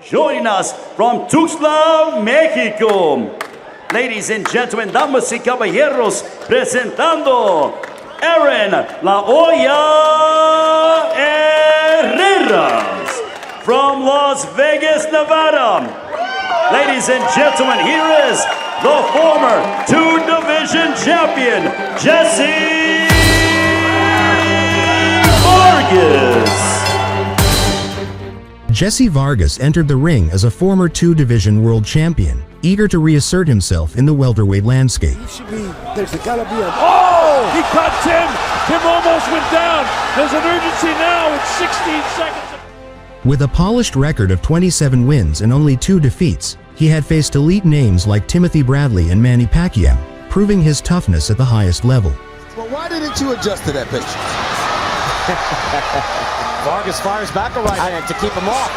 joining us from Tuxtla, Mexico. Ladies and gentlemen, damas y caballeros, presentando Aaron La Olla Herrera from Las Vegas, Nevada. Ladies and gentlemen, here is the former two-division champion, Jessie Vargas. Jessie Vargas entered the ring as a former two-division world champion, eager to reassert himself in the welterweight landscape. There's gotta be a... Oh! He caught Tim! Tim almost went down! There's an urgency now with 16 seconds. With a polished record of 27 wins and only 2 defeats, he had faced elite names like Timothy Bradley and Manny Pacquiao, proving his toughness at the highest level. Well, why didn't you adjust to that pitch? Vargas fires back a right hand to keep him off.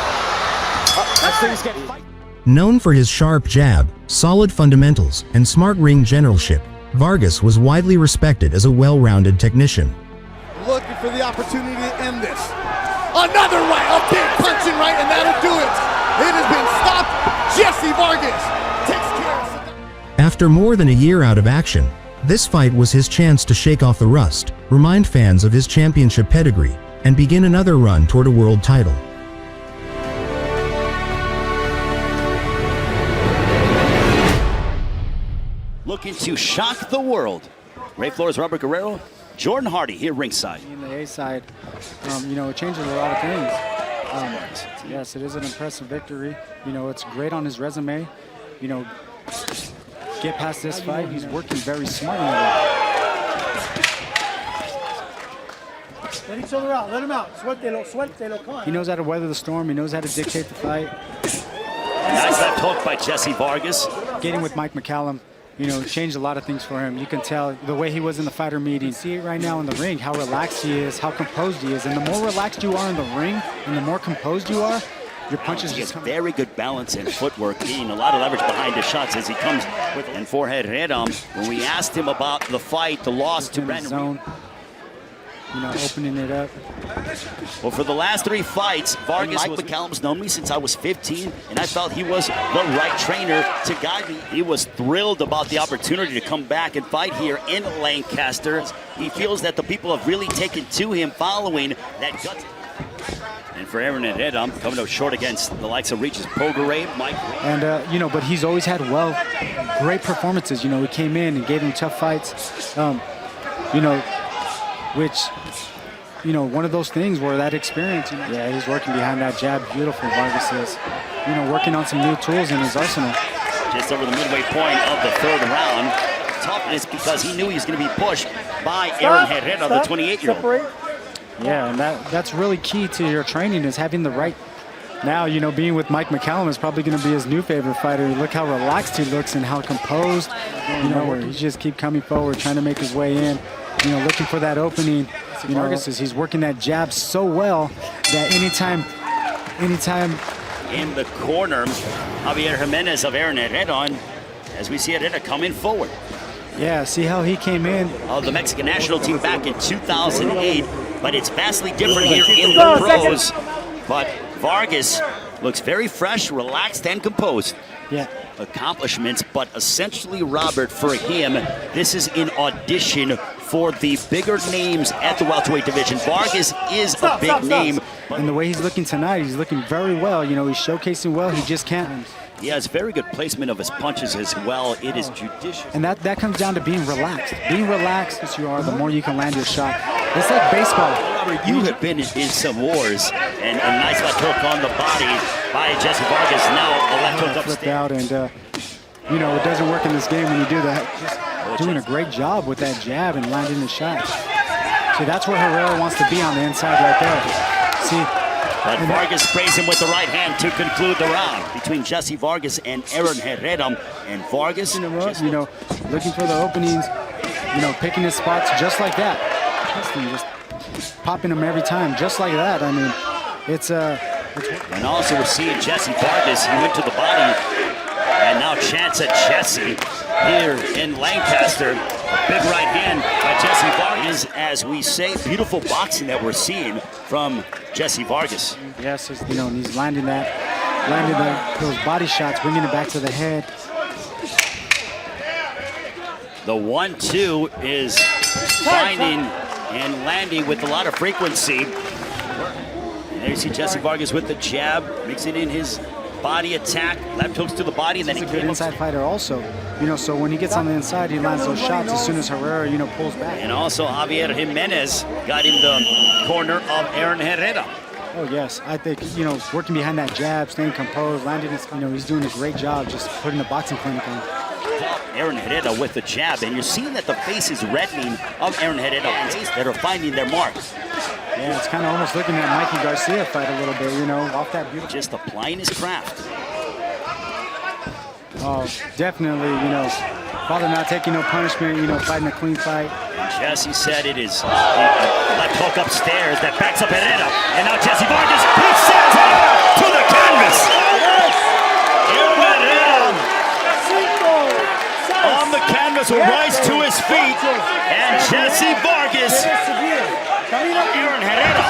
Known for his sharp jab, solid fundamentals, and smart ring generalship, Vargas was widely respected as a well-rounded technician. Looking for the opportunity to end this. Another right, okay, punching right, and that'll do it. It has been stopped. Jessie Vargas takes care of it. After more than a year out of action, this fight was his chance to shake off the rust, remind fans of his championship pedigree, and begin another run toward a world title. Looking to shock the world. Ray Flores, Robert Guerrero, Jordan Hardy here ringside. In the A side, it changes a lot of things. Yes, it is an impressive victory. It's great on his resume. Get past this fight, he's working very smartly. Let each other out. Let him out. Suéltelo. He knows how to weather the storm. He knows how to dictate the fight. Nice left hook by Jessie Vargas. Getting with Mike McCallum, changed a lot of things for him. You can tell the way he was in the fighter meeting. See it right now in the ring, how relaxed he is, how composed he is. And the more relaxed you are in the ring, and the more composed you are, your punches he has just come. Very good balance and footwork, gain a lot of leverage behind his shots as he comes with. And for Herrera, when we asked him about the fight, the loss to Brandon zone. Opening it up. Well, for the last 3 fights, Vargas, Mike McCallum's known me since I was 15, and I felt he was the right trainer to guide me. He was thrilled about the opportunity to come back and fight here in Lancaster. He feels that the people have really taken to him following that gut. And for Aaron Herrera, coming up short against the likes of Regis Prograis, Mike. And, but he's always had great performances. He came in and gave him tough fights. Which, one of those things where that experience, yeah, he's working behind that jab. Beautiful, Vargas is, working on some new tools in his arsenal. Just over the midway point of the 3rd round. Toughness because he knew he was going to be pushed by Aaron Herrera, the 28-year-old. Yeah, and that's really key to your training is having the right. Now, being with Mike McCallum is probably going to be his new favorite fighter. Look how relaxed he looks and how composed, where he just keep coming forward, trying to make his way in. Looking for that opening. Vargas he's working that jab so well that anytime. In the corner, Javier Jimenez of Aaron Herrera, as we see Herrera coming forward. Yeah, see how he came in. Of the Mexican national team back in 2008, but it's vastly different here in the pros. But Vargas looks very fresh, relaxed, and composed. Yeah. Accomplishments, but essentially, Robert, for him, this is an audition for the bigger names at the welterweight division. Vargas is a big name. And the way he's looking tonight, he's looking very well. He's showcasing well. He just can't. He has very good placement of his punches as well. It is judicious. And that comes down to being relaxed. Being relaxed as you are, the more you can land your shot. It's like baseball. Robert, you have been in some wars, and a nice left hook on the body by Jessie Vargas. Now a left hook flipped out, and it doesn't work in this game when you do that. Just doing a great job with that jab and landing the shot. See, that's where Herrera wants to be on the inside right there. See. But Vargas sprays him with the right hand to conclude the round between Jessie Vargas and Aaron Herrera. And Vargas, looking for the openings, picking his spots just like that. Just popping them every time, just like that. I mean, it's and also we're seeing Jessie Vargas. He went to the body, and now chance at Jessie here in Lancaster. Big right hand by Jessie Vargas, as we say, beautiful boxing that we're seeing from Jessie Vargas. Yes, he's landing that. landing those body shots, bringing it back to the head. The 1-2 is finding and landing with a lot of frequency. And there you see Jessie Vargas with the jab, mixing in his body attack, left hooks to the body, and then He's he a good inside fighter also. So when he gets on the inside, he lands those shots as soon as Herrera, pulls back. And also Javier Jimenez got in the corner of Aaron Herrera. Oh yes, I think working behind that jab, staying composed, landing his, he's doing a great job just putting the boxing clinic on. Aaron Herrera with the jab, and you're seeing that the face is reddening of Aaron Herrera that are finding their marks. Yeah, it's kind of almost looking at Mikey Garcia fight a little bit, off that beautiful. Just applying his craft. Oh, definitely, Father not taking no punishment, fighting a clean fight. Jessie said it is a left hook upstairs that backs up Herrera. And now Jessie Vargas, he sends Herrera to the canvas. Herrera on the canvas will rise to his feet. And Jessie Vargas, Aaron Herrera.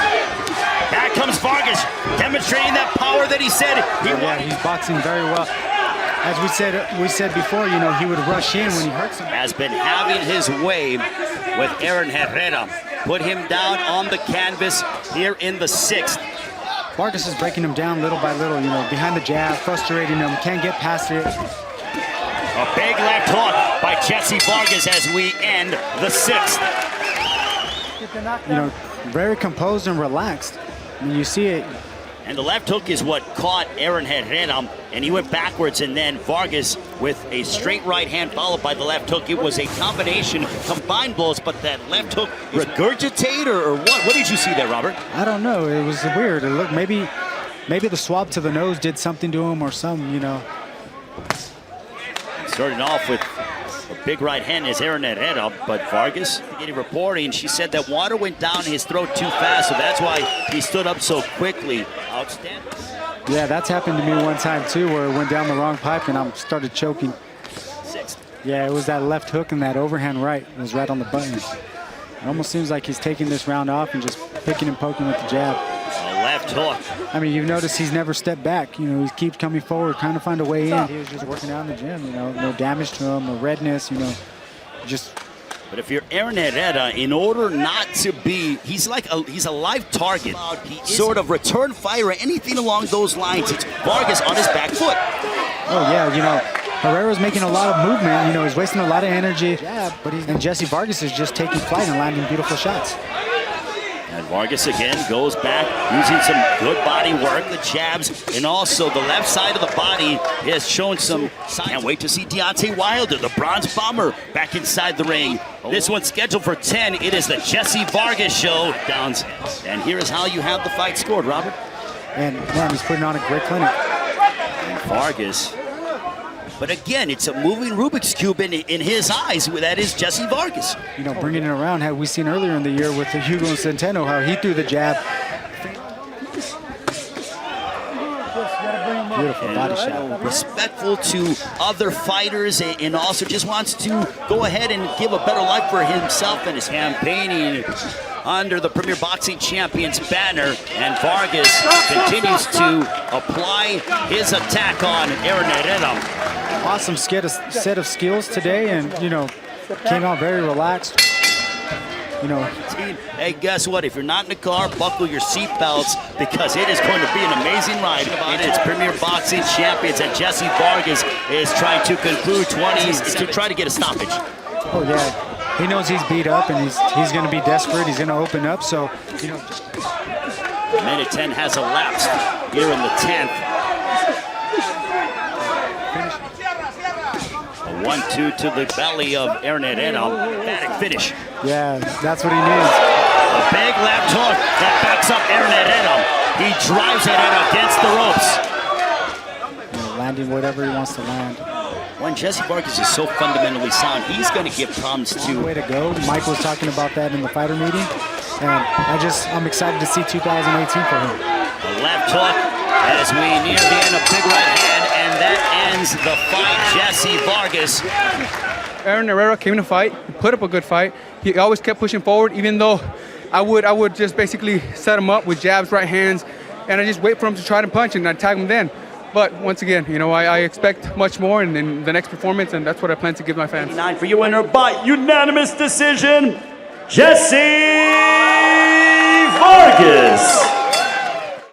Back comes Vargas, demonstrating that power that he said he wanted. He's boxing very well. As we said before, he would rush in when he hurts him. Has been having his way with Aaron Herrera. Put him down on the canvas here in the 6th. Vargas is breaking him down little by little, behind the jab, frustrating him, can't get past it. A big left hook by Jessie Vargas as we end the 6th. Very composed and relaxed. You see it. And the left hook is what caught Aaron Herrera, and he went backwards, and then Vargas with a straight right hand followed by the left hook. It was a combination, combined blows, but that left hook regurgitate or what? What did you see there, Robert? I don't know. It was weird. It looked maybe the swab to the nose did something to him or something, Starting off with a big right hand is Aaron Herrera, but Vargas getting reporting. She said that water went down his throat too fast, so that's why he stood up so quickly. Outstanding. Yeah, that's happened to me one time too, where it went down the wrong pipe and I started choking. 6th. Yeah, it was that left hook and that overhand right. It was right on the button. It almost seems like he's taking this round off and just picking and poking with the jab. A left hook. I mean, you've noticed he's never stepped back. He keeps coming forward, trying to find a way in. He was just working out in the gym, no damage to him, no redness, just. But if you're Aaron Herrera, in order not to be, he's a live target. Sort of return fire or anything along those lines. It's Vargas on his back foot. Oh yeah, Herrera's making a lot of movement. He's wasting a lot of energy. Yeah, and Jessie Vargas is just taking flight and landing beautiful shots. And Vargas again goes back, using some good body work, the jabs, and also the left side of the body has shown some signs. Can't wait to see Deontay Wilder, the bronze bomber, back inside the ring. This one's scheduled for 10. It is the Jessie Vargas show. Downs. And here is how you have the fight scored, Robert. And man, he's putting on a great clinic. And Vargas. But again, it's a moving Rubik's Cube in his eyes. That is Jessie Vargas. Bringing it around, had we seen earlier in the year with the Hugo Centeno, how he threw the jab. Beautiful body shot. Respectful to other fighters and also just wants to go ahead and give a better life for himself and his campaigning under the Premier Boxing Champions banner. And Vargas continues to apply his attack on Aaron Herrera. Awesome set of skills today, and came out very relaxed. Hey, guess what? If you're not in the car, buckle your seatbelts because it is going to be an amazing ride. It is Premier Boxing Champions, and Jessie Vargas is trying to conclude 20s to try to get a stoppage. Oh yeah, he knows he's beat up, and he's going to be desperate. He's going to open up. So Minute 10 has elapsed here in the 10th. 1-2 to the belly of Aaron Herrera. Emphatic finish. Yeah, that's what he needs. A big left hook that backs up Aaron Herrera. He drives Herrera against the ropes. Landing whatever he wants to land. When Jessie Vargas is so fundamentally sound, he's going to give problems to. Way to go. Mike was talking about that in the fighter meeting. And I'm excited to see 2018 for him. A left hook as we near the end of big right hand, and that ends the fight. Jessie Vargas. Aaron Herrera came in to fight, put up a good fight. He always kept pushing forward, even though I would just basically set him up with jabs, right hands, and I just wait for him to try to punch and I'd tag him then. But once again, you know, I expect much more in the next performance, and that's what I plan to give my fans. 9 for your winner by unanimous decision, Jessie